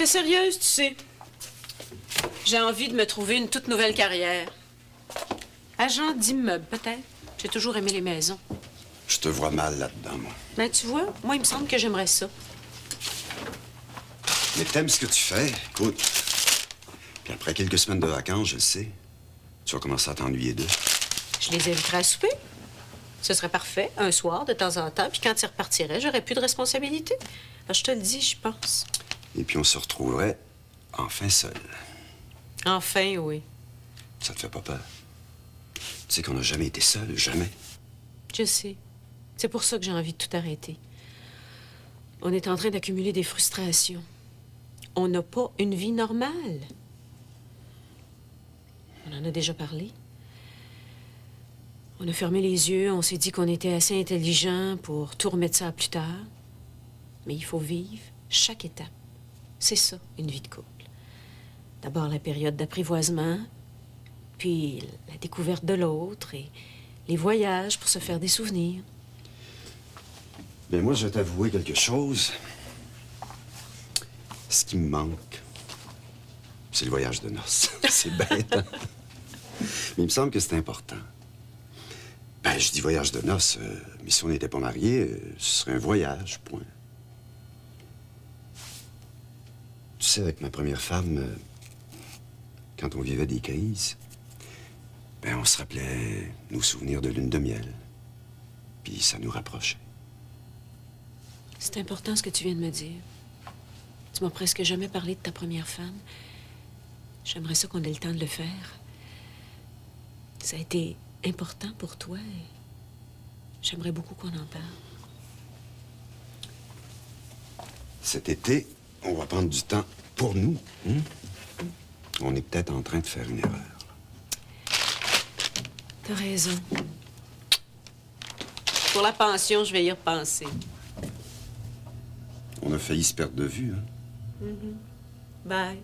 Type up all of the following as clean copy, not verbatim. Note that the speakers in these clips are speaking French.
J'étais sérieuse, tu sais. J'ai envie de me trouver une toute nouvelle carrière. Agent d'immeuble, peut-être. J'ai toujours aimé les maisons. Je te vois mal là-dedans, moi. Ben, tu vois, moi, il me semble que j'aimerais ça. Mais t'aimes ce que tu fais, écoute. Puis après quelques semaines de vacances, je le sais, tu vas commencer à t'ennuyer d'eux. Je les inviterais à souper. Ce serait parfait, un soir, de temps en temps. Puis quand ils repartiraient, j'aurais plus de responsabilité. Alors, je te le dis, je pense. Et puis on se retrouverait enfin seul. Enfin, oui. Ça te fait pas peur? Tu sais qu'on n'a jamais été seul, jamais. Je sais. C'est pour ça que j'ai envie de tout arrêter. On est en train d'accumuler des frustrations. On n'a pas une vie normale. On en a déjà parlé. On a fermé les yeux, on s'est dit qu'on était assez intelligent pour tout remettre ça à plus tard. Mais il faut vivre chaque étape. C'est ça, une vie de couple. D'abord la période d'apprivoisement, puis la découverte de l'autre et les voyages pour se faire des souvenirs. Bien, moi, je vais t'avouer quelque chose. Ce qui me manque, c'est le voyage de noces. C'est bête, hein? Mais il me semble que c'est important. Ben, je dis voyage de noces, mais si on n'était pas mariés, ce serait un voyage, point. Tu sais, avec ma première femme, quand on vivait des crises, ben, on se rappelait nos souvenirs de lune de miel. Puis ça nous rapprochait. C'est important ce que tu viens de me dire. Tu m'as presque jamais parlé de ta première femme. J'aimerais ça qu'on ait le temps de le faire. Ça a été important pour toi et j'aimerais beaucoup qu'on en parle. Cet été, on va prendre du temps pour nous. Hein? On est peut-être en train de faire une erreur. T'as raison. Pour la pension, je vais y repenser. On a failli se perdre de vue, hein? Bye.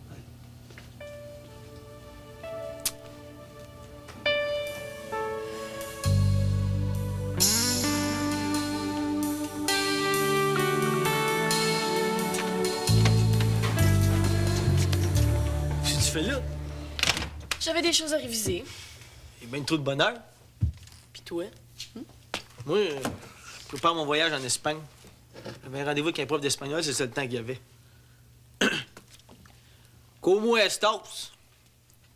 Qu'est-ce que tu fais là? J'avais des choses à réviser. Il y a bien trop de bonheur. Puis toi? Moi, je prépare mon voyage en Espagne. J'avais un rendez-vous avec un prof d'espagnol, c'est ça le temps qu'il y avait. Como estos?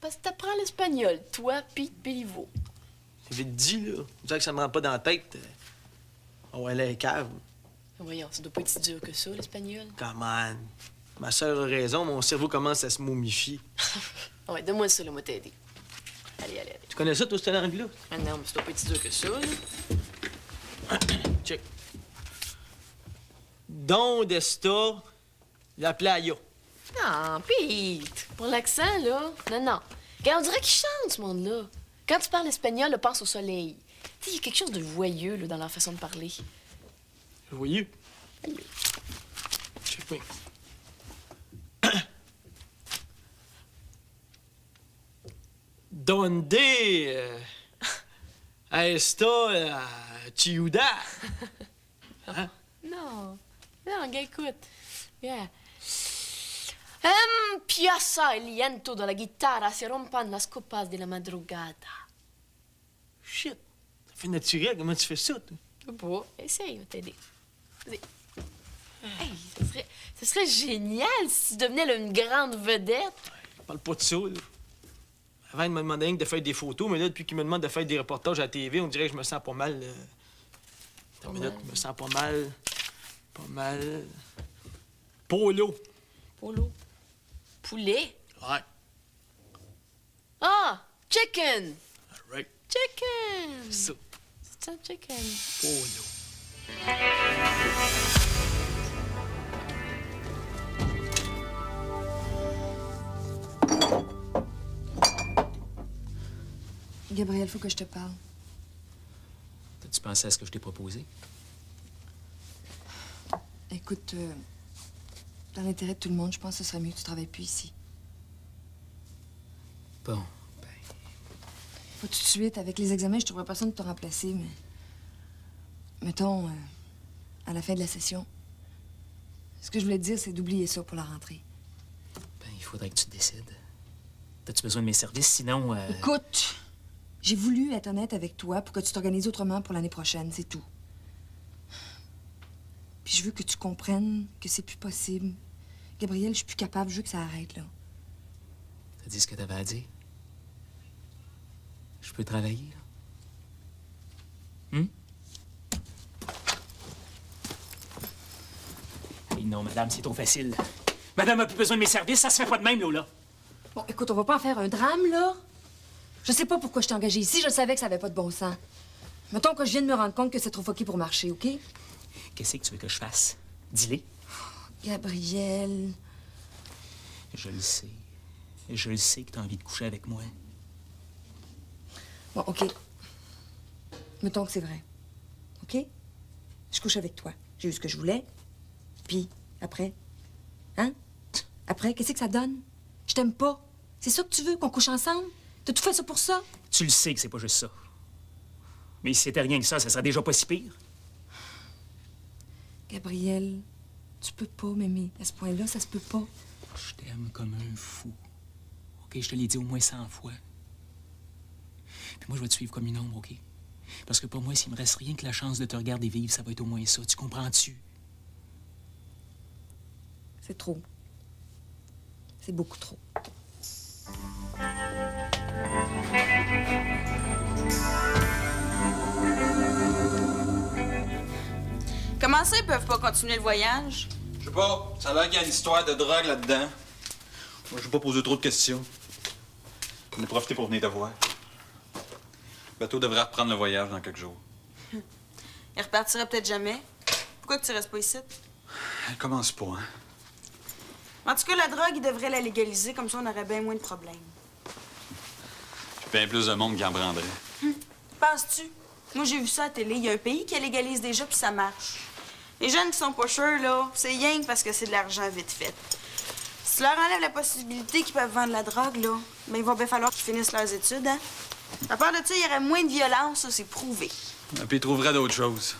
Parce que t'apprends l'espagnol, toi, Pete Béliveau. C'est vite dit, là. Tu sais que ça me rentre pas dans la tête. On va aller à la cave. Voyons, ça doit pas être si dur que ça, l'espagnol. Come on. Ma sœur a raison, mon cerveau commence à se momifier. Ouais, donne-moi ça, là, moi t'aider. Allez, allez, allez. Tu connais ça, toi, cette langue-là? Ah non, mais ça doit pas être si dur que ça, là. Check. Donde está la playa? Non, Pete, pour l'accent, là. Non, non. Regarde, on dirait qu'il chante, ce monde-là. Quand tu parles espagnol, là, pense au soleil. Tu sais, il y a quelque chose de joyeux, là, dans leur façon de parler. Joyeux. Check point. Donde está la ciudad? Hein? Non. Non, gars, écoute. Yeah. Empieza el llanto de la guitarra, se rompan las copas de la madrugada. Shit. Ça fait naturel. Comment tu fais ça, toi? Je sais pas. Essaye, on va t'aider. Vas-y. Hey, ça serait génial si tu devenais là, une grande vedette. Parle pas de ça, là. Avant, il me demandait rien que de faire des photos, mais là, depuis qu'il me demande de faire des reportages à la TV, on dirait que je me sens pas mal. Attends une minute, je me sens pas mal. Pas mal. Polo. Polo. Poulet? Ouais. Ah! Chicken! All right. Chicken! Ça. C'est un chicken. Polo. Gabriel, faut que je te parle. T'as-tu pensé à ce que je t'ai proposé? Écoute, dans l'intérêt de tout le monde, je pense que ce serait mieux que tu travailles plus ici. Bon, ben... Faut tout de suite, avec les examens, je trouverais personne de te remplacer, mais... Mettons, à la fin de la session, ce que je voulais te dire, c'est d'oublier ça pour la rentrée. faudrait que tu te décides. T'as-tu besoin de mes services? Sinon, Écoute, j'ai voulu être honnête avec toi pour que tu t'organises autrement pour l'année prochaine, c'est tout. Puis je veux que tu comprennes que c'est plus possible. Gabriel, je suis plus capable, je veux que ça arrête, là. t'as dit ce que t'avais à dire. Je peux travailler, là? Hey, non, madame, c'est trop facile. Madame a plus besoin de mes services, ça se fait pas de même, Lola. Bon, écoute, on va pas en faire un drame, là. Je sais pas pourquoi je t'ai engagée ici, je savais que ça avait pas de bon sens. Mettons que je viens de me rendre compte que c'est trop foqué pour marcher, OK? Qu'est-ce que tu veux que je fasse? Dis-le. Gabriel... Je le sais. Je le sais que t'as envie de coucher avec moi. Bon, OK. Mettons que c'est vrai. OK? Je couche avec toi. J'ai eu ce que je voulais. Puis, après? Hein? Après, qu'est-ce que ça donne? Je t'aime pas. C'est ça que tu veux, qu'on couche ensemble? T'as tout fait ça pour ça? Tu le sais que c'est pas juste ça. Mais si c'était rien que ça serait déjà pas si pire. Gabriel, tu peux pas m'aimer. À ce point-là, ça se peut pas. Je t'aime comme un fou. OK, je te l'ai dit au moins 100 fois. Puis moi, je vais te suivre comme une ombre, OK? Parce que pour moi, s'il me reste rien que la chance de te regarder vivre, ça va être au moins ça. Tu comprends-tu? C'est trop. C'est beaucoup trop. Comment ça, ils peuvent pas continuer le voyage? Je sais pas, ça a l'air qu'il y a une histoire de drogue là-dedans. Moi, je vais pas poser trop de questions. On est profité pour venir te voir. Le bateau devrait reprendre le voyage dans quelques jours. Ils repartiraient peut-être jamais. Pourquoi que tu restes pas ici? Commence pas, hein? En tout cas, la drogue, ils devraient la légaliser, comme ça on aurait bien moins de problèmes. J'ai bien plus de monde qui en prendrait. Penses-tu? Moi, j'ai vu ça à la télé. Il y a un pays qui légalise déjà, puis ça marche. Les jeunes qui sont pas sûrs, là, c'est rien que parce que c'est de l'argent vite fait. Si tu leur enlèves la possibilité qu'ils peuvent vendre la drogue, là, ben il va bien falloir qu'ils finissent leurs études, hein? À part de ça, il y aurait moins de violence, ça, c'est prouvé. Et puis ils trouveraient d'autres choses.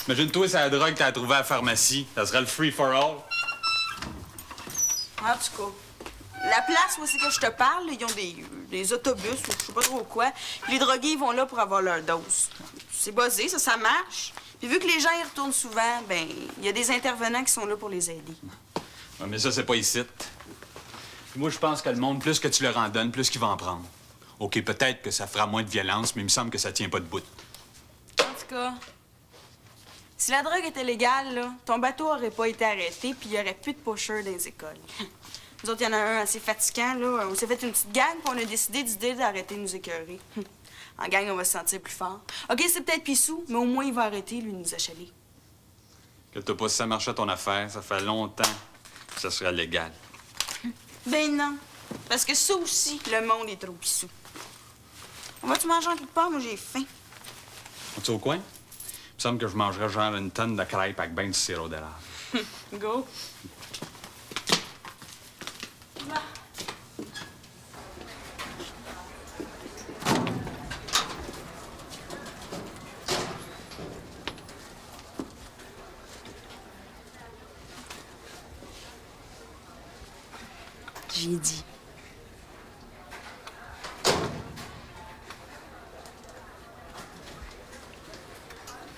Imagine-toi si la drogue t'as trouvée à la pharmacie. Ça serait le free for all. En tout cas, la place où c'est que je te parle, là, ils ont des autobus ou je sais pas trop quoi. Puis les drogués, ils vont là pour avoir leur dose. C'est buzzé, ça marche. Puis vu que les gens y retournent souvent, ben il y a des intervenants qui sont là pour les aider. Ouais, mais ça, c'est pas ici. Puis moi, je pense que le monde, plus que tu leur en donnes, plus qu'ils vont en prendre. OK, peut-être que ça fera moins de violence, mais il me semble que ça tient pas debout. En tout cas, si la drogue était légale, là, ton bateau aurait pas été arrêté, puis il y aurait plus de pushers dans les écoles. Nous autres, il y en a un assez fatigant, là. On s'est fait une petite gang, puis on a décidé d'arrêter de nous écœurer. En gang, on va se sentir plus fort. OK, c'est peut-être Pissou, mais au moins, il va arrêter, lui, de nous achaler. Que t'as pas si ça marchait ton affaire, ça fait longtemps que ça serait légal. Ben non, parce que ça aussi, le monde est trop Pissou. On va-tu manger en quelque part? Moi, j'ai faim. Es-tu au coin? Il me semble que je mangerais genre une tonne de crêpes avec ben du sirop d'érable. Go. J'ai dit.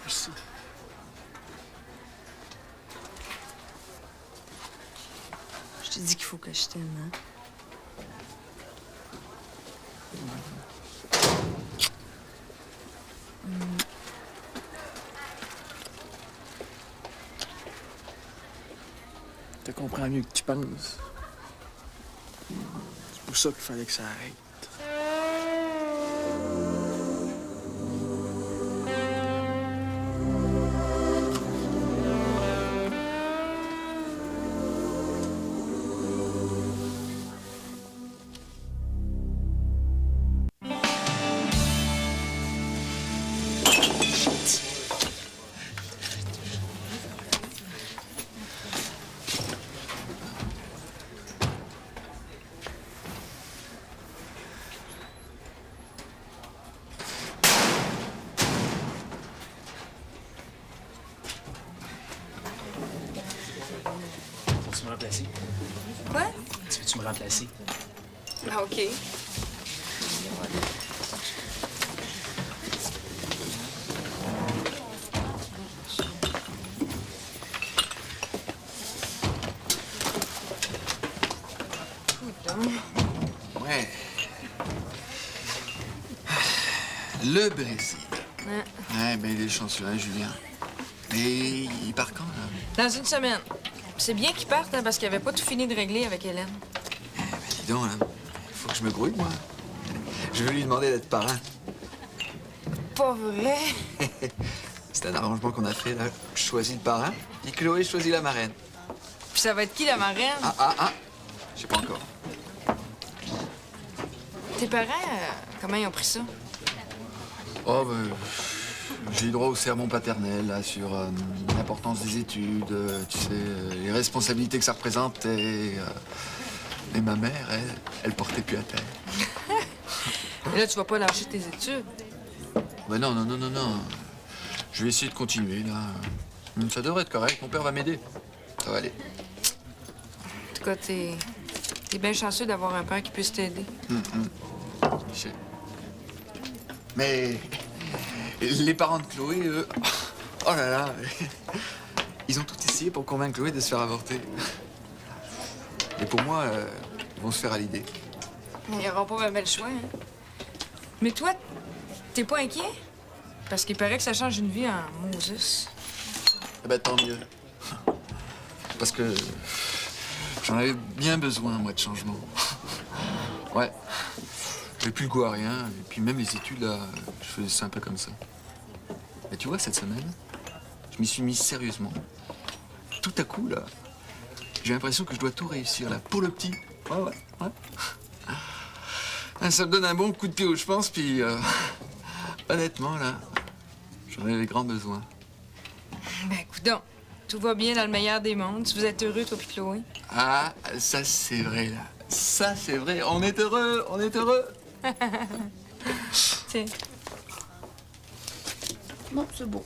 Merci. Je te dis qu'il faut que je t'aime, hein? Je te comprends mieux que tu penses. C'est pour ça qu'il fallait que ça arrête. me remplacer. Ah, OK. Ouais. Le Brésil. Ouais, ben il est chanceux, hein, Julien. Mais il part quand, là? Dans une semaine. C'est bien qu'il parte, hein, parce qu'il avait pas tout fini de régler avec Hélène. Ben dis donc, là. Faut que je me grouille, moi. Je vais lui demander d'être parrain. Pas vrai? C'est un arrangement qu'on a fait, là. Je choisis le parrain, et Chloé choisit la marraine. Puis ça va être qui, la marraine? Ah. Je sais pas encore. Tes parents, comment ils ont pris ça? Oh, ben... J'ai eu droit au sermon paternel, là, sur l'importance des études, tu sais, les responsabilités que ça représente, et ma mère, elle portait plus à terre. Et là, tu vas pas lâcher tes études. Ben non. Je vais essayer de continuer, là. Ça devrait être correct, mon père va m'aider. Ça va aller. En tout cas, t'es bien chanceux d'avoir un père qui puisse t'aider. Je sais. Mais les parents de Chloé, eux, oh là là, ils ont tout essayé pour convaincre Chloé de se faire avorter. Et pour moi, ils vont se faire à l'idée. Ils n'auront pas vraiment le choix, hein. Mais toi, t'es pas inquiet? Parce qu'il paraît que ça change une vie en Moses. Eh ben, tant mieux. Parce que j'en avais bien besoin, moi, de changement. Ouais. J'avais plus le goût à rien. Et puis même les études, là, je faisais ça un peu comme ça. Et tu vois, cette semaine, je m'y suis mis sérieusement. Tout à coup, là, j'ai l'impression que je dois tout réussir, là, pour le petit. Ouais. Ça me donne un bon coup de pied où je pense, puis honnêtement, là, j'en avais grand besoin. Ben, coudonc, tout va bien dans le meilleur des mondes. Vous êtes heureux, toi puis Chloé? Ah, ça c'est vrai, là. Ça c'est vrai. On est heureux. Tiens. Bon, c'est beau.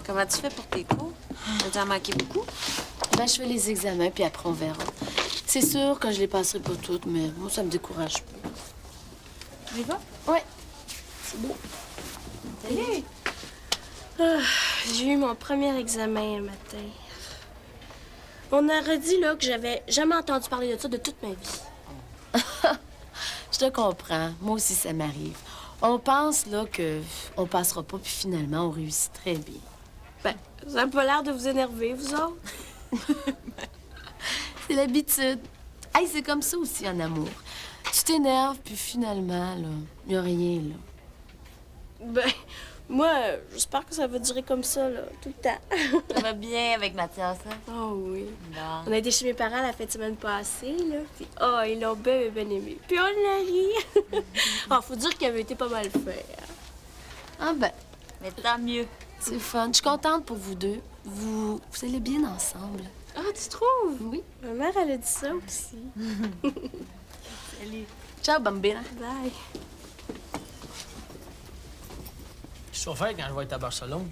Comment tu fais pour tes cours? T'as manqué beaucoup? Ben, je fais les examens, puis après, on verra. C'est sûr que je les passerai pas toutes, mais moi, ça me décourage pas. Tu y vas? Ouais. C'est beau. Salut! J'ai eu mon premier examen un matin. On aurait dit là, que j'avais jamais entendu parler de ça de toute ma vie. Je te comprends. Moi aussi, ça m'arrive. On pense, là, que on passera pas, puis finalement, on réussit très bien. Ben, vous avez pas l'air de vous énerver, vous autres? C'est l'habitude. Hey, c'est comme ça aussi en amour. Tu t'énerves, puis finalement, là, y a rien, là. Ben, moi, j'espère que ça va durer comme ça, là, tout le temps. Ça va bien avec Mathias, hein? Oh oui. Bon. On a été chez mes parents la fin de semaine passée, là. Puis, ils l'ont bien aimé. Puis on a ri. Faut dire qu'il avait été pas mal fait. Hein. Ah ben, Mais tant mieux. c'est fun. Je suis contente pour vous deux. Vous allez bien ensemble. Ah, tu trouves? Oui. Ma mère, elle a dit ça aussi. Salut. Ciao, bambina. Bye. Qu'est-ce que tu vas faire quand je vais être à Barcelone?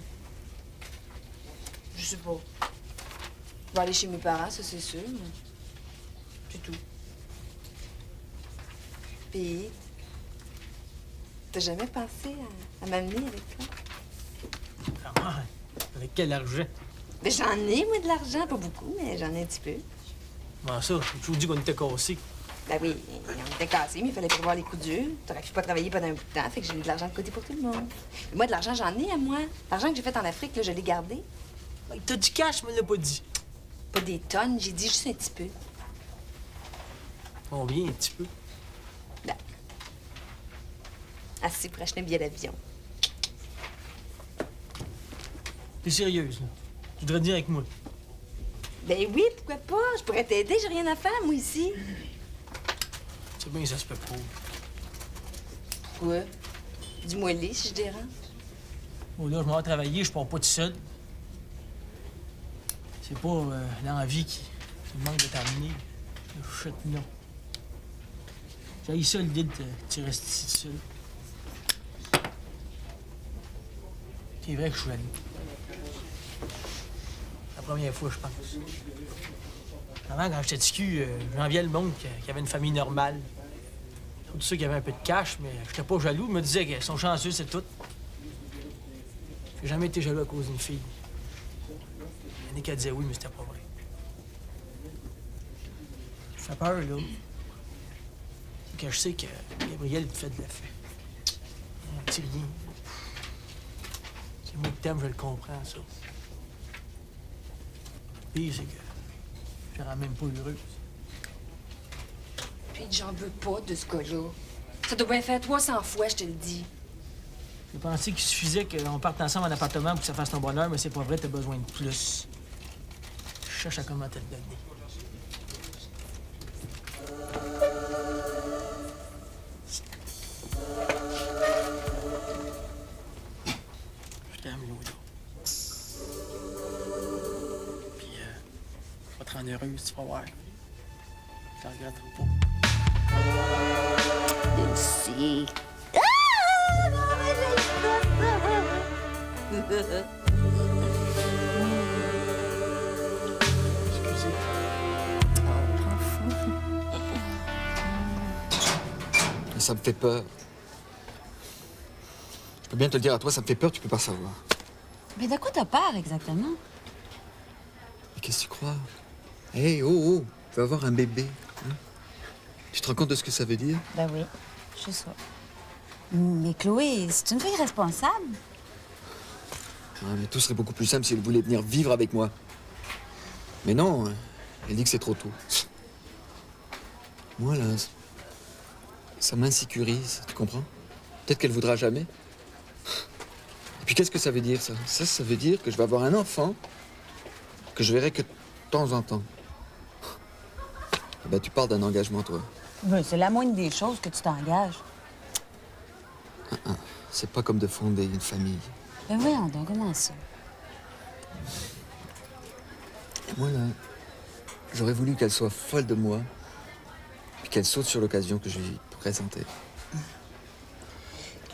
Je sais pas. Je vais aller chez mes parents, ça c'est sûr, mais c'est tout. Puis, t'as jamais pensé à m'amener avec toi? Comment? Avec quel argent? Ben, j'en ai, moi, de l'argent. Pas beaucoup, mais j'en ai un petit peu. Comment ça? Je vous dis qu'on était cassés. Ben oui, on était cassés, mais il fallait prévoir les coups durs. T'aurais pu pas travailler pendant un bout de temps, fait que j'ai eu de l'argent de côté pour tout le monde. Mais moi, de l'argent, j'en ai à moi. L'argent que j'ai fait en Afrique, là, je l'ai gardé. T'as du cash, mais me l'as pas dit. Pas des tonnes, j'ai dit juste un petit peu. Combien, un petit peu? Ben, assez pour acheter un billet d'avion. T'es sérieuse, là? Tu voudrais dire avec moi? Ben oui, pourquoi pas? Je pourrais t'aider, j'ai rien à faire, moi, ici. C'est bien, ça se peut pas. Pourquoi? Dis-moi les si je dérange. Oh là, je m'en vais travailler, je pars pas tout seul. C'est pas l'envie qui me manque de terminer. Chut, non. J'ai ça l'idée de tu restes ici tout seul. C'est vrai que je suis allé. La première fois, je pense. Avant, quand j'étais petit cul, j'enviais le monde qui avait une famille normale. Surtout ceux qui avaient un peu de cash, mais j'étais pas jaloux. Je me disais qu'ils sont chanceux, c'est tout. J'ai jamais été jaloux à cause d'une fille. Il y en a qui disaient oui, mais c'était pas vrai. Ça fait peur, là. C'est que je sais que Gabriel te fait de l'effet. Un petit rien. C'est moi que t'aimes, je le comprends, ça. Le pire, c'est que je la rends même pas heureuse. Puis j'en veux pas de ce gars-là. Ça doit bien faire 300 fois, je te le dis. J'ai pensé qu'il suffisait qu'on parte ensemble en appartement pour que ça fasse ton bonheur, mais c'est pas vrai, t'as besoin de plus. Je cherche à comment te le donner. Je t'aime, Lola. Puis, je vais te rendre heureuse, tu vas voir. Je ne regretterai pas. Lucie. Excusez. Ça me fait peur. Je peux bien te le dire à toi, ça me fait peur, tu peux pas savoir. Mais de quoi t'as peur exactement? Mais qu'est-ce que tu crois? Hé, oh, tu vas avoir un bébé. Hein? Tu te rends compte de ce que ça veut dire? Ben oui, je sais. Mais Chloé, c'est une fille responsable. Ah, mais tout serait beaucoup plus simple si elle voulait venir vivre avec moi. Mais non, elle dit que c'est trop tôt. Moi, là, ça m'insécurise, tu comprends? Peut-être qu'elle voudra jamais. Et puis qu'est-ce que ça veut dire, ça? Ça veut dire que je vais avoir un enfant que je verrai que de temps en temps. Eh ben, tu parles d'un engagement, toi. Ben, c'est la moindre des choses que tu t'engages. C'est pas comme de fonder une famille. Ben voyons donc, comment ça? Moi, là, j'aurais voulu qu'elle soit folle de moi, puis qu'elle saute sur l'occasion que je lui présentais.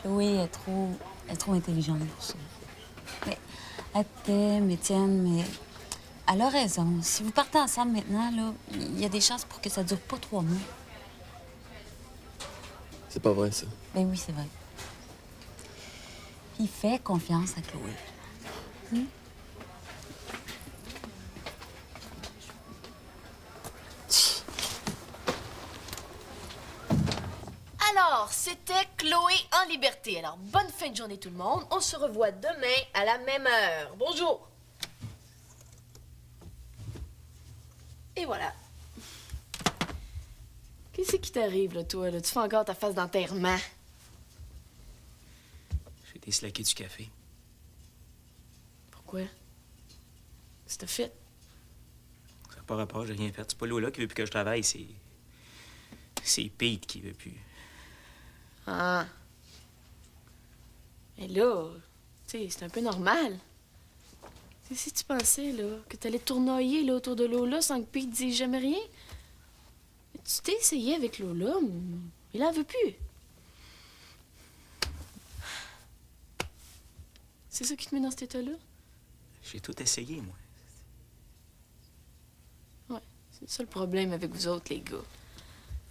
Chloé est trop intelligente pour ça. Mais elle t'aime, Étienne, mais elle a raison. Si vous partez ensemble maintenant, là, il y a des chances pour que ça dure pas 3 mois. C'est pas vrai, ça. Ben oui, c'est vrai. Puis fais confiance à Chloé. Alors, c'était Chloé en liberté. Alors, bonne fin de journée tout le monde. On se revoit demain à la même heure. Bonjour. Et voilà. Qu'est-ce qui t'arrive, là, toi? Là? Tu fais encore ta phase d'enterrement. J'ai été slacké du café. Pourquoi? C'est ta fait. Ça n'a pas rapport, j'ai rien fait. C'est pas Lola qui veut plus que je travaille, c'est Pete qui veut plus. Ah. Mais là, tu sais, c'est un peu normal. T'sais, si tu pensais, là, que t'allais tournoyer, là, autour de Lola sans que Pete dise jamais rien, tu t'es essayé avec Lola, mais il en veut plus. C'est ça qui te met dans cet état-là? J'ai tout essayé, moi. Ouais, c'est ça le problème avec vous autres, les gars.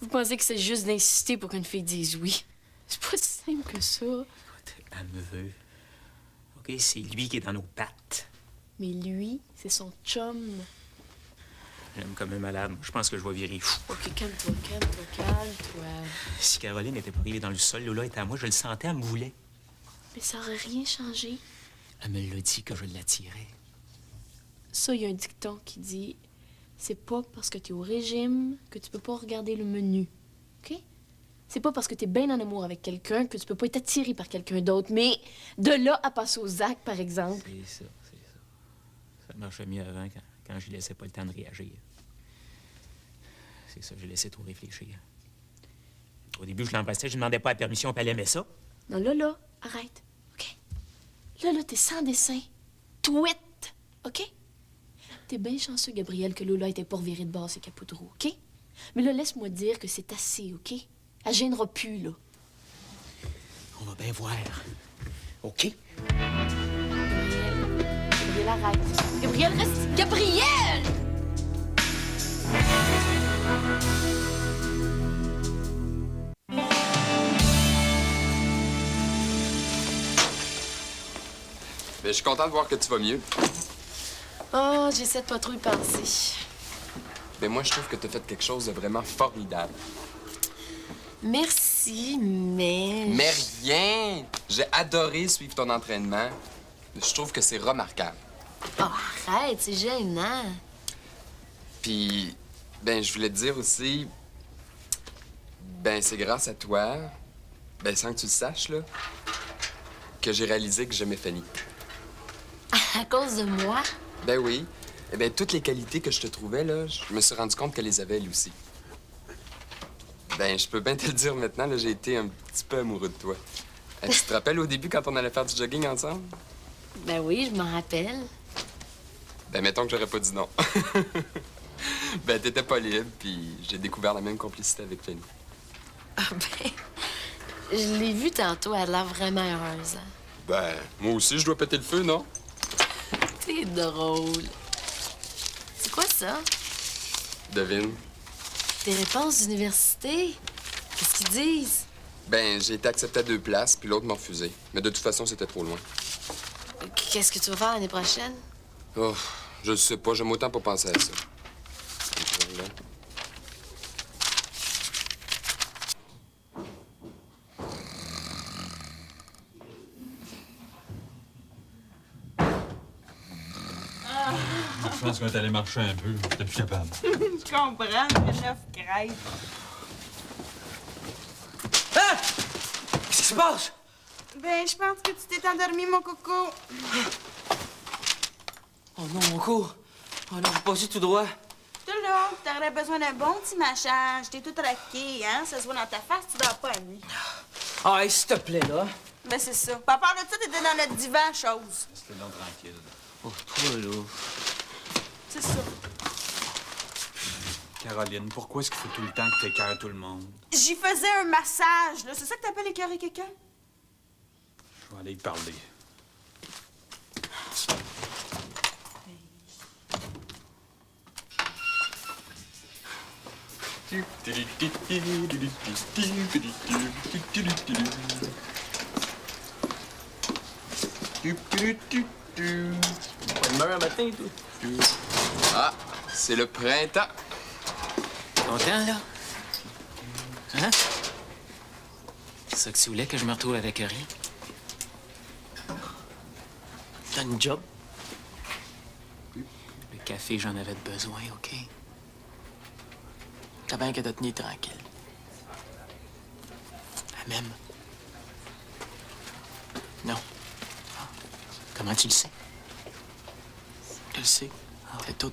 Vous pensez que c'est juste d'insister pour qu'une fille dise oui. C'est pas si simple que ça. Écoute, elle me veut. OK, c'est lui qui est dans nos pattes. Mais lui, c'est son chum. J'aime comme un malade. Je pense que je vais virer fou. OK, calme-toi, calme-toi, calme-toi. Si Caroline n'était pas arrivée dans le sol, Lola était à moi, je le sentais, elle me voulait. Mais ça aurait rien changé. Elle me l'a dit que je l'attirais. Ça, il y a un dicton qui dit c'est pas parce que t'es au régime que tu peux pas regarder le menu. OK? C'est pas parce que t'es bien en amour avec quelqu'un que tu peux pas être attiré par quelqu'un d'autre. Mais de là à passer aux actes, par exemple. C'est ça, c'est ça. Ça marchait mieux avant quand je laissais pas le temps de réagir. C'est ça, je laissais trop réfléchir. Au début, je l'embrassais, je demandais pas la permission, puis elle aimait ça. Non, là, arrête. OK? Là, t'es sans dessin. Tweet. OK? T'es bien chanceux, Gabriel, que Lola était pas revirée de bord ses capots de roue, OK? Mais là, laisse-moi dire que c'est assez, OK? Elle gênera plus, là. On va bien voir. OK? Gabriel, arrête. Gabriel, reste... Gabriel! Mais je suis content de voir que tu vas mieux. Oh, j'essaie de pas trop y penser. Mais moi, je trouve que tu as fait quelque chose de vraiment formidable. Merci, mais... Mais rien! J'ai adoré suivre ton entraînement. Je trouve que c'est remarquable. Oh, arrête, c'est gênant. Puis, ben, je voulais te dire aussi... Ben, c'est grâce à toi, ben, sans que tu le saches, là, que j'ai réalisé que j'aimais Fanny. À cause de moi? Ben oui. Eh ben, toutes les qualités que je te trouvais, là, je me suis rendu compte qu'elle les avait, elle aussi. Ben, je peux bien te le dire maintenant, là, j'ai été un petit peu amoureux de toi. Tu te rappelles au début quand on allait faire du jogging ensemble? Ben oui, je m'en rappelle. Ben, mettons que j'aurais pas dit non. Ben, t'étais pas libre, puis j'ai découvert la même complicité avec Fanny. Ah ben, je l'ai vue tantôt, elle a l'air vraiment heureuse. Hein? Ben, moi aussi, je dois péter le feu, non? T'es drôle. C'est quoi ça? Devine. Des réponses d'université? Qu'est-ce qu'ils disent? Ben, j'ai été accepté à 2 places, puis l'autre m'a refusé. Mais de toute façon, c'était trop loin. Qu'est-ce que tu vas faire l'année prochaine? Oh, je sais pas, j'aime autant pas penser à ça. Je pense qu'on est allé marcher un peu. J'étais plus capable. Je comprends, le 9 crêpes. Ah! Qu'est-ce qui se passe? Ben, je pense que tu t'es endormi, mon coco. Oh non, mon cours. Oh non, pas tout droit. Toi, là, t'aurais besoin d'un bon petit massage. T'es tout raqué, hein? Ça se voit dans ta face, tu dors pas la nuit. Ah, s'il te plaît, là. Ben, c'est ça. Puis à part de ça, t'étais dans notre divan, chose. C'était donc tranquille. Oh, toi, là. C'est ça. Caroline, pourquoi est-ce qu'il faut tout le temps que t'écœures tout le monde? J'y faisais un massage, là. C'est ça que t'appelles écœurer quelqu'un? Je vais aller y parler. Pas de meurtre un matin, tout. Ah, c'est le printemps. Content, là? Hein? C'est ça que tu voulais, que je me retrouve avec rien? T'as une job? Le café, j'en avais besoin, OK? T'as bien qu'à te tenir tranquille. Elle m'aime. Non. Comment tu le sais? Je le sais. C'est tout.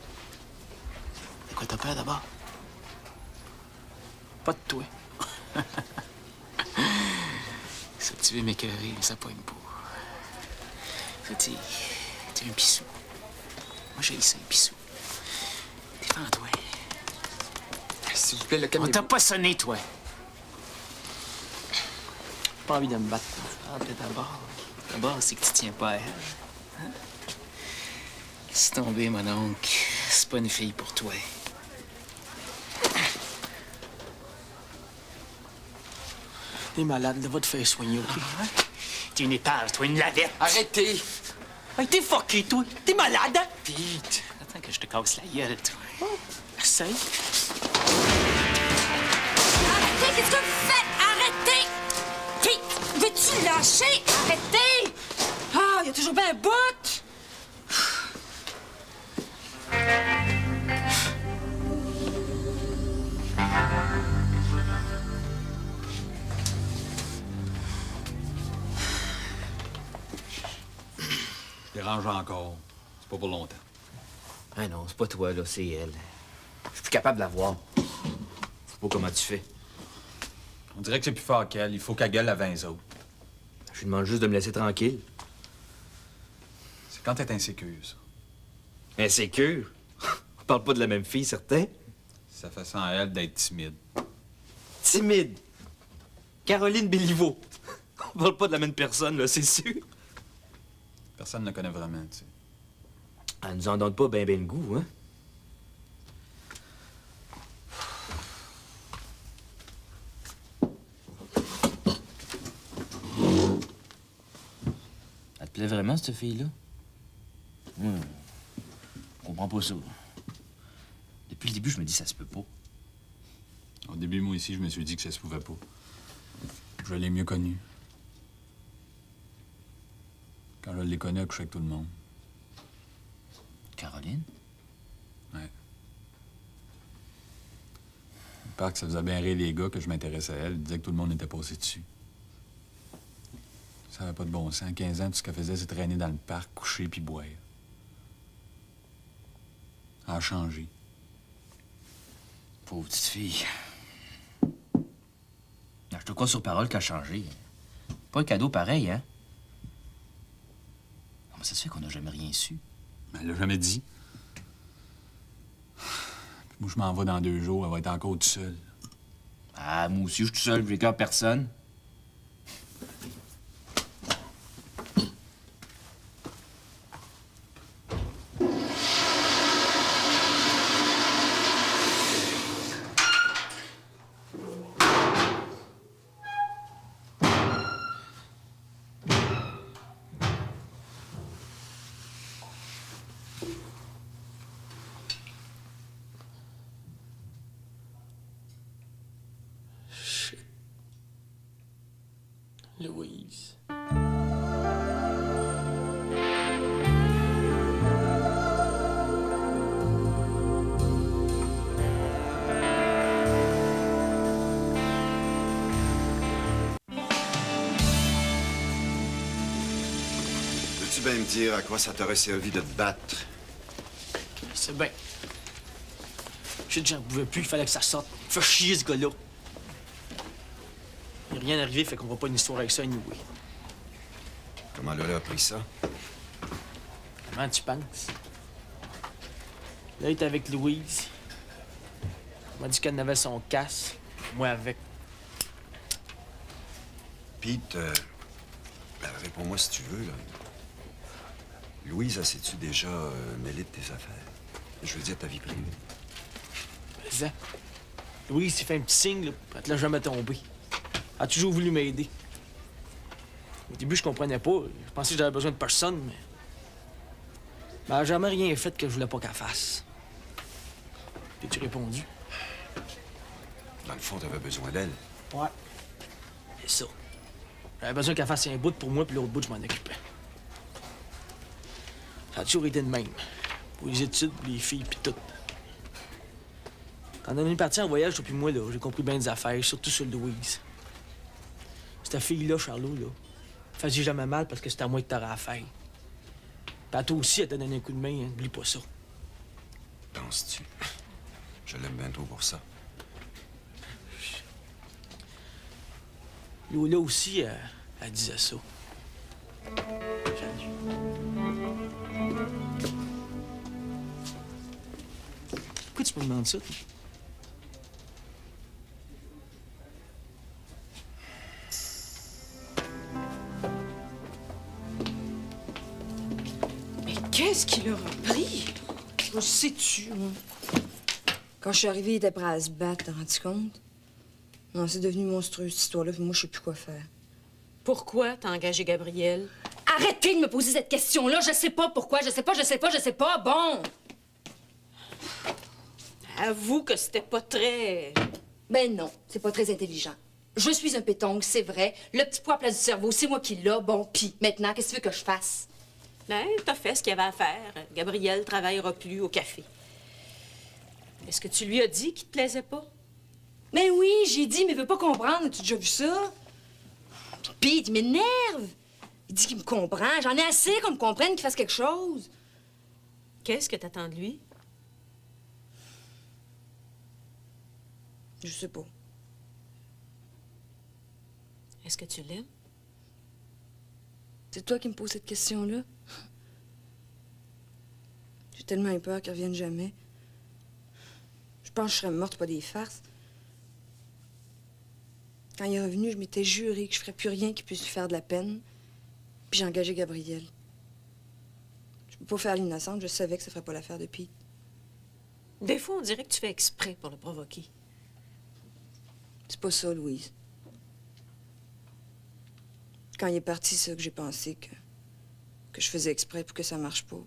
De quoi t'as peur d'abord? Pas de toi. Ça, tu veux m'écœurer, mais ça pogne pas. Ça, t'es un pissou. Moi, j'ai ça, un pissou. Défends-toi. S'il vous plaît, le On calmez-vous. t'a pas sonné, toi. Pas envie de me battre. Ah, peut-être d'abord. D'abord, c'est que tu tiens pas à elle. Hein? Laisse tomber, mon oncle. C'est pas une fille pour toi. T'es malade, là, va te faire soigner, OK? T'es une épave, toi, une lavette. Arrêtez! Hey, t'es fucké, toi! T'es malade, hein? Pete, attends que je te casse la gueule, toi. Essaye. Arrêtez, qu'est-ce que vous faites? Arrêtez! Pete, veux-tu lâcher? Arrêtez! Ah, il y a toujours bien un bout! Dérange encore. C'est pas pour longtemps. Ah non, c'est pas toi, là, c'est elle. Je suis plus capable de la voir. Je sais pas comment tu fais. On dirait que c'est plus fort qu'elle. Il faut qu'elle gueule à 20 autres. Je lui demande juste de me laisser tranquille. C'est quand t'es insécure, ça. Insécure? On parle pas de la même fille, certain? Ça fait sans elle d'être timide. Timide? Caroline Béliveau. On parle pas de la même personne, là, c'est sûr. Personne ne la connaît vraiment, tu sais. Elle nous en donne pas ben le goût, hein? plaît vraiment, cette fille-là? Moi, je comprends pas ça. Depuis le début, je me dis ça se peut pas. Au début, moi aussi, je me suis dit que ça se pouvait pas. Je l'ai mieux connue. Quand je l'ai connue, elle couchait avec tout le monde. Caroline? Ouais. Il paraît que ça faisait bien rire les gars que je m'intéressais à elle. Ils disaient que tout le monde était passé dessus. Ça avait pas de bon sens. À 15 ans, tout ce qu'elle faisait, c'est traîner dans le parc, coucher puis boire. Elle a changé. Pauvre petite fille. Je te crois sur parole qu'elle a changé. Pas un cadeau pareil, hein? Comment ça se fait qu'on n'a jamais rien su? Elle l'a jamais dit. Puis moi, je m'en vais dans 2 jours. Elle va être encore toute seule. Ah, moi aussi, je suis tout seul, j'ai qu'à personne. Louise. Veux-tu bien me dire à quoi ça t'aurait servi de te battre? C'est bien. Je sais que j'en pouvais plus, il fallait que ça sorte. Fait chier, ce gars-là. Il n'est rien arrivé, fait qu'on va pas une histoire avec ça, anyway. Comment Lola a pris ça? Comment tu penses? Là, il était avec Louise. Elle m'a dit qu'elle avait son casse. Moi, avec. Pete, ben, réponds-moi si tu veux, là. Louise, elle sais-tu déjà mêlée de tes affaires? Je veux dire, ta vie privée. Mais ça, Louise s'est fait un petit signe, là, puis elle te l'a jamais tombé. Elle a toujours voulu m'aider. Au début, je comprenais pas. Je pensais que j'avais besoin de personne, mais... elle a jamais rien fait que je voulais pas qu'elle fasse. T'es-tu répondu? Dans le fond, t'avais besoin d'elle. Ouais. C'est ça. J'avais besoin qu'elle fasse un bout pour moi, puis l'autre bout, je m'en occupais. Ça a toujours été de même. Pour les études, pour les filles, puis tout. Quand on est parti en voyage, toi puis moi, là, j'ai compris bien des affaires, surtout sur Louise. Cette fille-là, Charlot, là, faisait jamais mal parce que c'était à moi que t'aurais affaire. Puis à toi aussi, elle t'a donné un coup de main, hein. Oublie pas ça. Penses-tu? Je l'aime bien trop pour ça. Lola aussi, elle disait ça. Pourquoi tu me demandes ça, toi? Mais qu'est-ce qu'il leur a pris? Je sais-tu, moi? Quand je suis arrivée, il était prêt à se battre, t'as rendu compte? Non, c'est devenu monstrueux, cette histoire-là, puis moi, je sais plus quoi faire. Pourquoi t'as engagé Gabriel? Arrêtez de me poser cette question-là! Je sais pas pourquoi, je sais pas, bon! Avoue que c'était pas très... Ben non, c'est pas très intelligent. Je suis un pétongue, c'est vrai. Le petit poids à place du cerveau, c'est moi qui l'a, bon, pis maintenant, qu'est-ce que tu veux que je fasse? Ben, t'as fait ce qu'il y avait à faire. Gabriel travaillera plus au café. Est-ce que tu lui as dit qu'il te plaisait pas? Mais oui, j'ai dit, mais il veut pas comprendre. As-tu déjà vu ça? Pete, il m'énerve. Il dit qu'il me comprend. J'en ai assez qu'on me comprenne, qu'il fasse quelque chose. Qu'est-ce que t'attends de lui? Je sais pas. Est-ce que tu l'aimes? C'est toi qui me poses cette question-là? J'ai tellement eu peur qu'il revienne jamais. Je pense que je serais morte, pas des farces. Quand il est revenu, je m'étais juré que je ferais plus rien qui puisse lui faire de la peine. Puis j'ai engagé Gabriel. Je peux pas faire l'innocente, je savais que ça ferait pas l'affaire de Pete. Des fois, on dirait que tu fais exprès pour le provoquer. C'est pas ça, Louise. Quand il est parti, c'est ça que j'ai pensé, que que je faisais exprès pour que ça marche pas.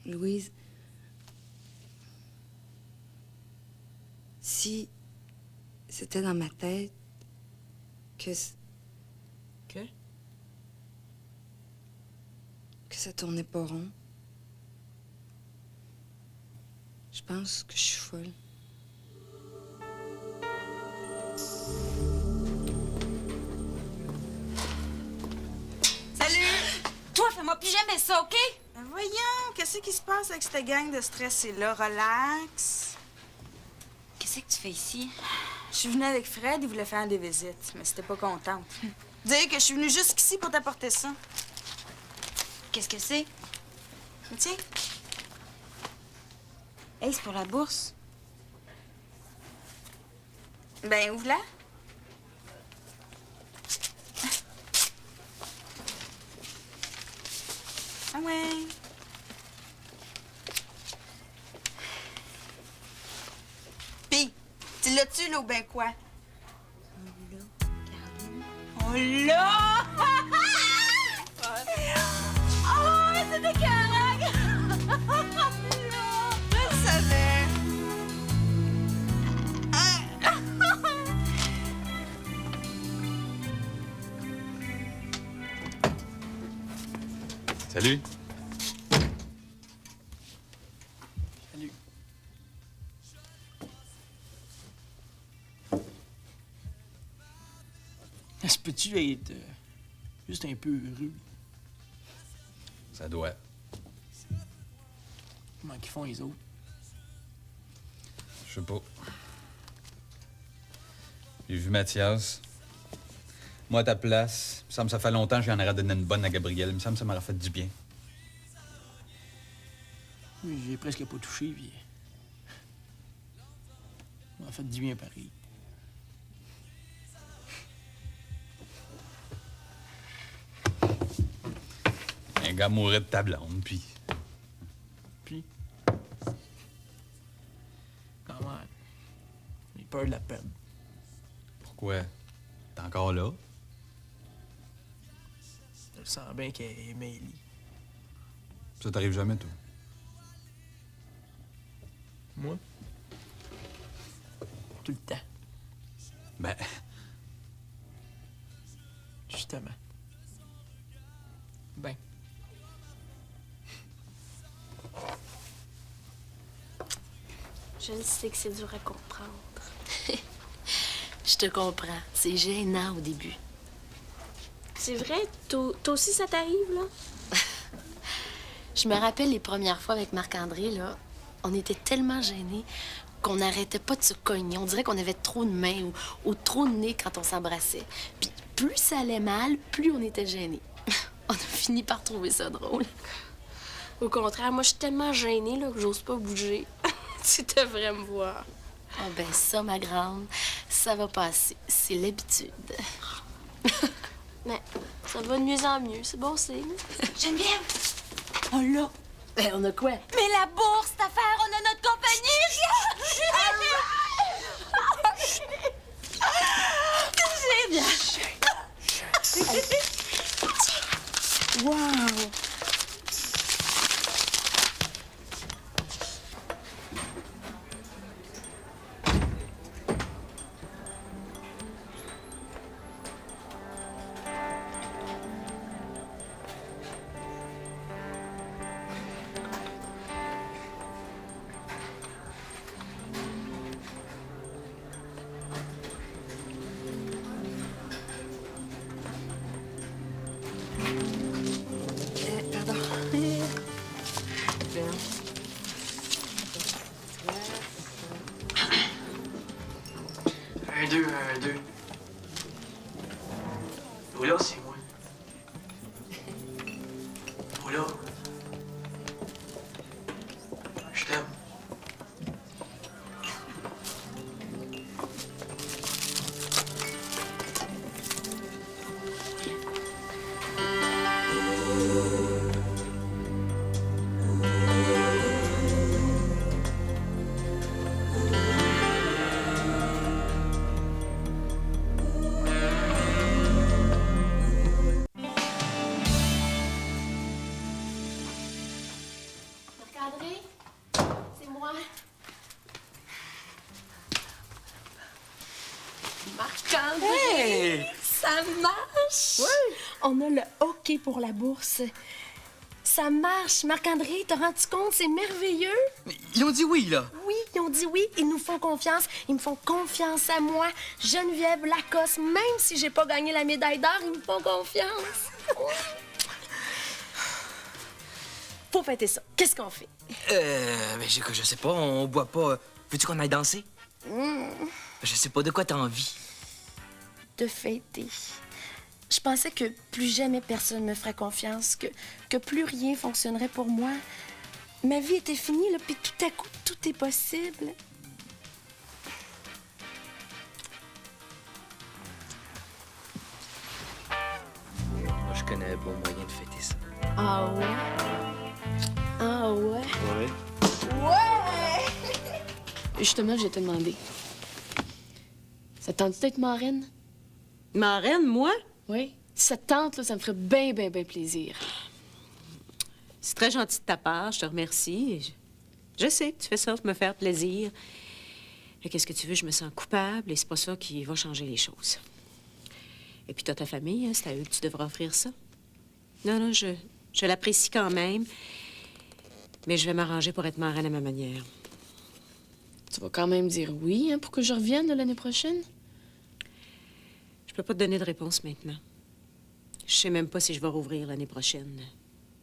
Louise, si c'était dans ma tête que... Que? Que ça tournait pas rond, je pense que je suis folle. Salut! Toi, fais-moi plus jamais ça, OK? Ben voyons, qu'est-ce qui se passe avec cette gang de stressés-là? Relax. Qu'est-ce que tu fais ici? Je suis venue avec Fred, il voulait faire des visites, mais c'était pas contente. Dire que je suis venue jusqu'ici pour t'apporter ça. Qu'est-ce que c'est? Tiens. Hey, c'est pour la bourse. Ben, ouvre-la. Ah ouais. Pis, tu l'as-tu, là, ou ben quoi? Oh là! Oh, c'était carré! Je le savais! Salut. Salut. Est-ce que peux-tu être juste un peu heureux? Ça doit. Comment qu'ils font les autres? Je sais pas. J'ai vu Mathias. Moi, à ta place, il me semble que ça fait longtemps que j'en aurais donné une bonne à Gabriel. Il me semble que ça m'aurait fait du bien. Oui, j'ai presque pas touché, puis... Ça m'a fait du bien pareil. Un gars mourait de ta blonde, puis... Puis... Quand même. J'ai peur de la perdre. Pourquoi? T'es encore là? Je sens bien qu'elle est mêlée. Ça t'arrive jamais, toi? Moi? Tout le temps. Ben... Justement. Ben. Je le sais que c'est dur à comprendre. Je te comprends. C'est gênant au début. C'est vrai? Toi aussi, ça t'arrive, là? Je me rappelle les premières fois avec Marc-André, là, on était tellement gênés qu'on n'arrêtait pas de se cogner. On dirait qu'on avait trop de mains ou trop de nez quand on s'embrassait. Puis plus ça allait mal, plus on était gênés. On a fini par trouver ça drôle. Au contraire, moi, je suis tellement gênée, là, que j'ose pas bouger. Tu devrais me voir. Ah ben ça, ma grande, ça va passer. C'est l'habitude. Mais ça va de mieux en mieux, c'est bon signe. Geneviève! Oh là! Ben, on a quoi? Mais la bourse, cette affaire, on a notre compagnie! Génial! Wow! Pardon. Un, deux. Lola, c'est moi. Lola. Je t'aime. Marc-André! Hey! Ça marche! Oui! On a le hockey pour la bourse. Ça marche! Marc-André, t'as rendu compte? C'est merveilleux! Ils ont dit oui, là. Oui, ils ont dit oui. Ils nous font confiance. Ils me font confiance à moi. Geneviève Lacoste, même si j'ai pas gagné la médaille d'or, ils me font confiance. Faut fêter ça. Qu'est-ce qu'on fait? Ben, je sais pas, on boit pas. Veux-tu qu'on aille danser? Je sais pas de quoi t'as envie. De fêter. Je pensais que plus jamais personne me ferait confiance, que plus rien fonctionnerait pour moi. Ma vie était finie, là, puis tout à coup, tout est possible. Moi, je connais un bon moyen de fêter ça. Ah ouais? Ah ouais? Ouais. Ouais! Justement, je vais te demander. Ça te tente d'être marraine? Marraine, moi? Oui. Si ça te tente, là, ça me ferait bien, bien, bien plaisir. C'est très gentil de ta part, je te remercie. Je sais que tu fais ça pour me faire plaisir. Mais qu'est-ce que tu veux, je me sens coupable et c'est pas ça qui va changer les choses. Et puis t'as ta famille, hein, c'est à eux que tu devras offrir ça. Non, je l'apprécie quand même, mais je vais m'arranger pour être marraine à ma manière. Tu vas quand même dire oui, hein, pour que je revienne là, l'année prochaine? Je peux pas te donner de réponse maintenant. Je sais même pas si je vais rouvrir l'année prochaine.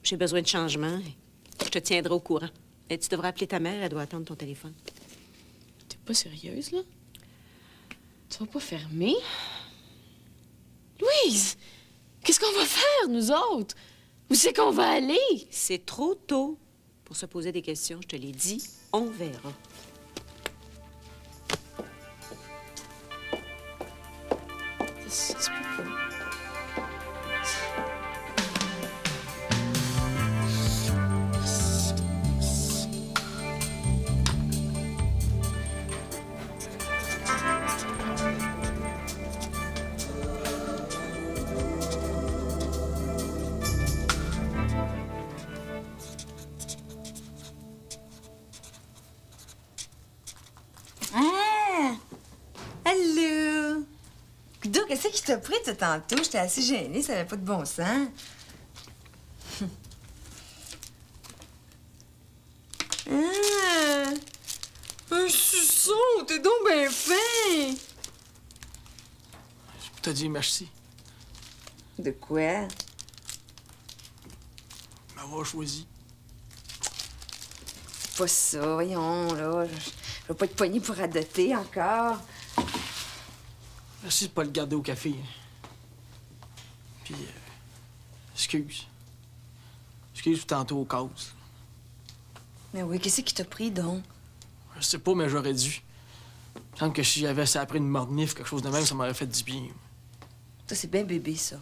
J'ai besoin de changement. Je te tiendrai au courant. Et tu devrais appeler ta mère, elle doit attendre ton téléphone. T'es pas sérieuse, là? Tu vas pas fermer? Louise! Qu'est-ce qu'on va faire, nous autres? Où c'est qu'on va aller? C'est trop tôt pour se poser des questions. Je te l'ai dit, on verra. Ça se peut pas. Ah! Allô? Coudou, qu'est-ce qui t'a pris, toi, tantôt? J'étais assez gênée, ça avait pas de bon sens. Ah! Un suçon! T'es donc bien fin! Je te dis merci De quoi? de m'avoir choisi. Pas ça, voyons, là. Je vais pas être poignée pour adopter encore. Merci de pas le garder au café. Puis, excuse. Excuse pour tantôt aux causes. Mais oui, qu'est-ce qui t'a pris, donc? Je sais pas, mais j'aurais dû. Il me semble que si j'avais ça après une mornif, quelque chose de même, ça m'aurait fait du bien. Ça, c'est bien bébé, ça.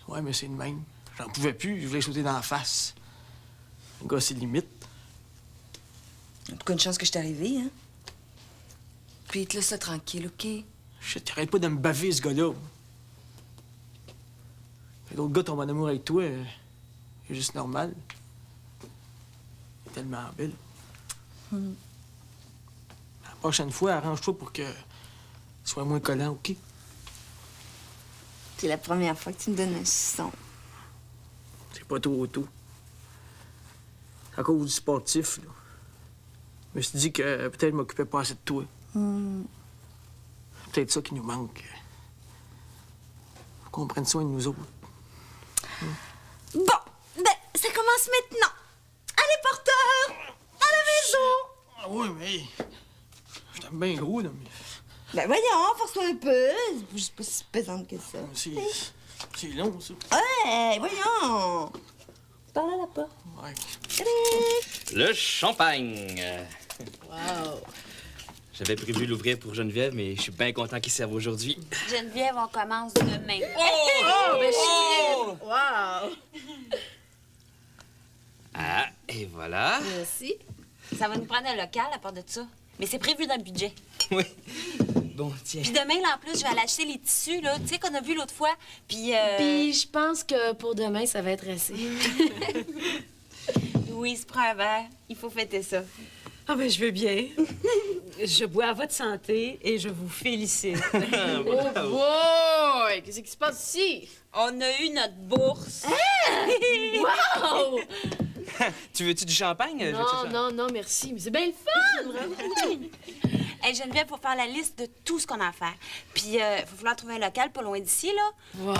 Ouais, mais c'est de même. J'en pouvais plus, je voulais sauter dans la face. Le gars, c'est limite. En tout cas, une chance que je t'ai arrivé, hein? Puis, te laisse ça tranquille, OK? Je t'arrête pas de me baver, ce gars-là. L'autre gars tombe en amour avec toi, c'est juste normal. Il est tellement belle. La prochaine fois, arrange-toi pour que ce soit moins collant, OK? C'est la première fois que tu me donnes un suçon. C'est pas trop tôt. À cause du sportif, là. Je me suis dit que peut-être je m'occupais pas assez de toi. C'est peut-être ça qui nous manque. Faut qu'on prenne soin de nous autres. Bon, ben, ça commence maintenant. Allez, porteur! À la maison! Ah oui, mais... Je t'aime bien gros, là, mais... Ben voyons, force-toi un peu. Je suis pas si pesante que ça. C'est long, ça. Ouais, voyons. Parle à la porte. Ouais. Le champagne. Wow! J'avais prévu l'ouvrir pour Geneviève, mais je suis bien content qu'il serve aujourd'hui. Geneviève, on commence demain. Oh, ben chouette! Wow! Ah, et voilà. Merci. Ça va nous prendre un local à part de ça. Mais c'est prévu dans le budget. Oui. Bon, tiens. Puis demain, là, en plus, je vais aller acheter les tissus, là, tu sais, qu'on a vu l'autre fois. Puis, Puis je pense que pour demain, ça va être assez. Louise, prends un verre. Il faut fêter ça. Ah ben, je veux bien. Je bois à votre santé et je vous félicite. Oh boy! Qu'est-ce qui se passe ici? On a eu notre bourse. Wow! Tu veux-tu du champagne? Je vais te Non, chercher. non, non, merci. Mais c'est bien le fun, vraiment. Hey, Geneviève, faut faire la liste de tout ce qu'on a à faire. Puis, il va falloir trouver un local pas loin d'ici, là. Wow.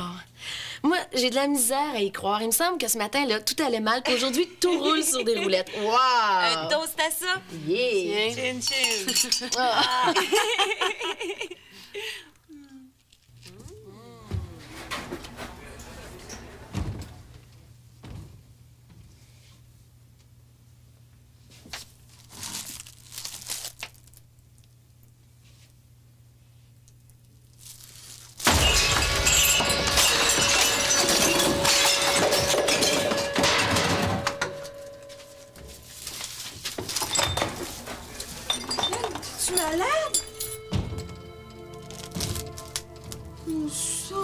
Moi, j'ai de la misère à y croire. Il me semble que ce matin, là, tout allait mal. Puis aujourd'hui, tout roule sur des roulettes. Wow! Un toast à ça. Yeah! Chin, chin. Ah. Tu malade? Mon sang.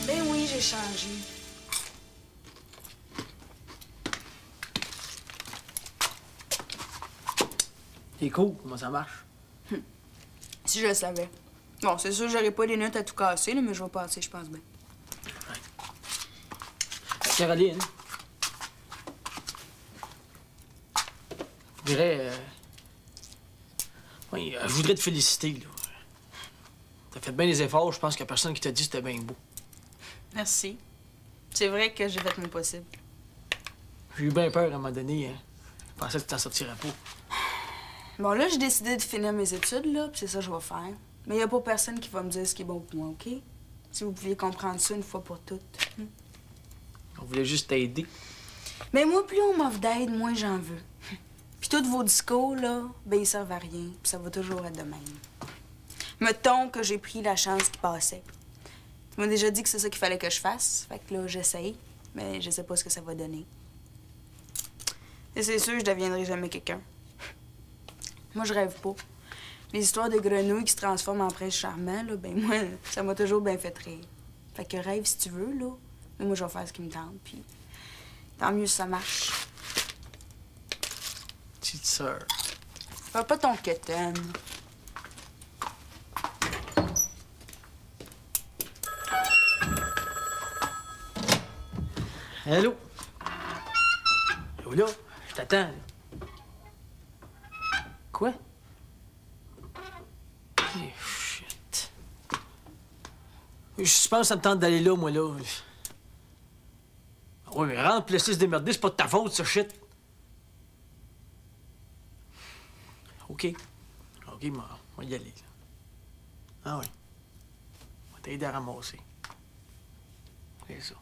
Ben oui, j'ai changé. C'est cool, comment ça marche? Si je le savais. Bon, c'est sûr, j'aurais pas les notes à tout casser, là, mais je vais passer, je pense bien. Caroline. Je dirais. Oui, je voudrais te féliciter, là. T'as fait bien des efforts, je pense qu'il y a personne qui t'a dit que c'était bien beau. Merci. C'est vrai que j'ai fait mon possible. J'ai eu bien peur à un moment donné. Hein. Je pensais que tu t'en sortirais pas. Bon, là, j'ai décidé de finir mes études, là, puis c'est ça que je vais faire. Mais il n'y a pas personne qui va me dire ce qui est bon pour moi, OK? Si vous pouviez comprendre ça une fois pour toutes. On voulait juste t'aider. Mais moi, plus on m'offre d'aide, moins j'en veux. Puis tous vos discours, là, ben ils servent à rien, puis ça va toujours être de même. Mettons que j'ai pris la chance qui passait. Tu m'as déjà dit que c'est ça qu'il fallait que je fasse, fait que là, j'essaye, mais je sais pas ce que ça va donner. Et c'est sûr, je deviendrai jamais quelqu'un. Moi, je rêve pas. Les histoires de grenouilles qui se transforment en prince charmant, là, ben moi, ça m'a toujours bien fait rire. Fait que rêve si tu veux, là. Mais moi, je vais faire ce qui me tente, puis tant mieux si ça marche. Petite sœur. Fais pas ton quétaine. Allô? Là, je t'attends. Là. Quoi? Eh, shit. Je pense que ça me tente d'aller là, moi, là. Oui, mais rentre, laisse se démerder, c'est pas de ta faute, ça, shit. OK. OK, moi, on va y aller, là. Ah oui. On va t'aider à ramasser. C'est ça.